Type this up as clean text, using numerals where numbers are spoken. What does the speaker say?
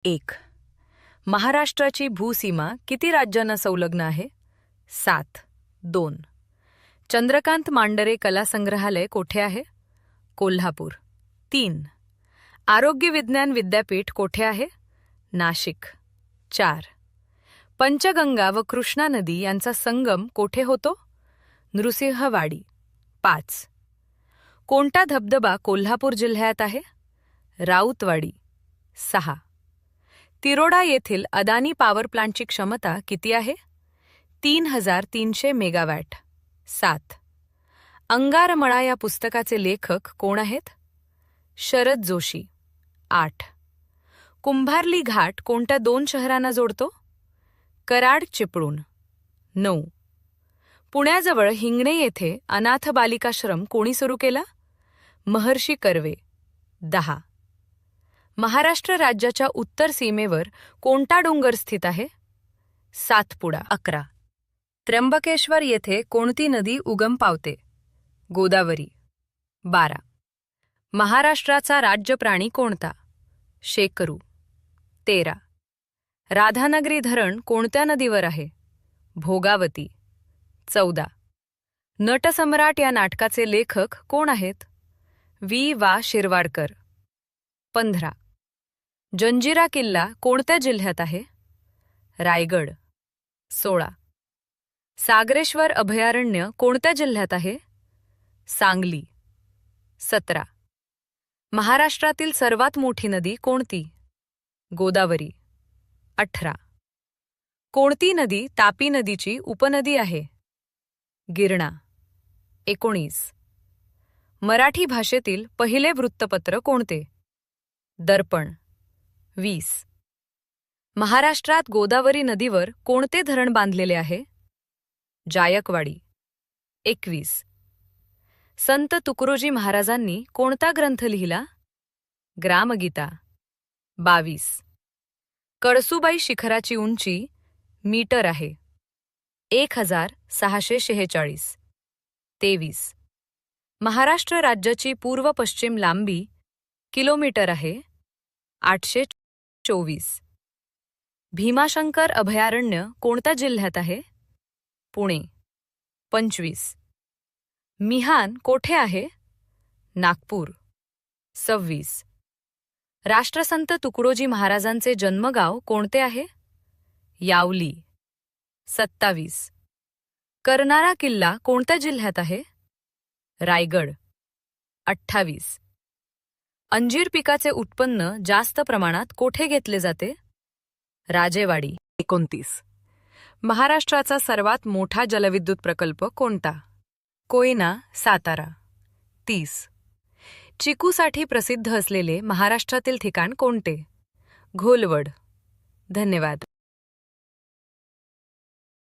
1. महाराष्ट्राची भूसीमा किती राज्यांना संलग्न आहे? 7. 2. चंद्रकांत मांडरे कला संग्रहालय कोठे आहे? कोल्हापूर. 3. आरोग्य विज्ञान विद्यापीठ कोठे आहे? नाशिक. 4. पंचगंगा व कृष्णा नदी यांचा संगम कोठे होतो? नृसिंहवाडी. 5. कोणता धबधबा कोल्हापूर जिल्ह्यात आहे? राऊतवाडी. 6. तिरोडा येथील अदानी पॉवर प्लांटची क्षमता किती आहे? 3300 मेगावॅट. 7. अंगारमळा या पुस्तकाचे लेखक कोण आहेत? शरद जोशी. 8. कुंभार्ली घाट कोणत्या 2 शहरांना जोडतो? कराड चिपळूण. 9. पुण्याजवळ हिंगणे येथे अनाथ बालिकाश्रम कोणी सुरू केला? महर्षी कर्वे. 10. महाराष्ट्र राज्याच्या उत्तर सीमेवर कोणता डोंगर स्थित आहे? सातपुडा. 11. त्र्यंबकेश्वर येथे कोणती नदी उगम पावते? गोदावरी. 12. महाराष्ट्राचा राज्य प्राणी कोणता? शेकरू. 13. राधानगरी धरण कोणत्या नदीवर आहे? भोगावती. 14. नटसम्राट या नाटकाचे लेखक कोण आहेत? वा शिरवाडकर. 15. जंजिरा किल्ला कोणत्या जिल्ह्यात आहे? रायगड. 16. सागरेश्वर अभयारण्य कोणत्या जिल्ह्यात आहे? सांगली. 17. महाराष्ट्रातील सर्वात मोठी नदी कोणती? गोदावरी. 18. कोणती नदी तापी नदीची उपनदी आहे? गिरणा. 19. मराठी भाषेतील पहिले वृत्तपत्र कोणते? दर्पण. 20. महाराष्ट्रात गोदावरी नदीवर कोणते धरण बांधलेले आहे? जायकवाडी. 21. संत तुकडोजी महाराजांनी कोणता ग्रंथ लिहिला? ग्रामगीता. 22. कळसुबाई शिखराची उंची मीटर आहे. 1646. 23. महाराष्ट्र राज्याची पूर्व पश्चिम लांबी किलोमीटर आहे. 824. भीमाशंकर अभयारण्य कोणत्या जिल्ह्यात आहे? पुणे. 25. मिहान कोठे आहे? नागपूर. 26. राष्ट्रसंत तुकडोजी महाराजांचे जन्मगाव कोणते आहे? यावली. 27. कर्नाळा किल्ला कोणत्या जिल्ह्यात आहे? रायगड. 28. अंजीर पिकाचे उत्पन्न जास्त प्रमाणात कोठे घेतले जाते? राजेवाडी. 29. महाराष्ट्राचा सर्वात मोठा जलविद्युत प्रकल्प कोणता? कोयना, सातारा. 30. चिकूसाठी प्रसिद्ध असलेले महाराष्ट्रातील ठिकाण कोणते? घोलवड. धन्यवाद.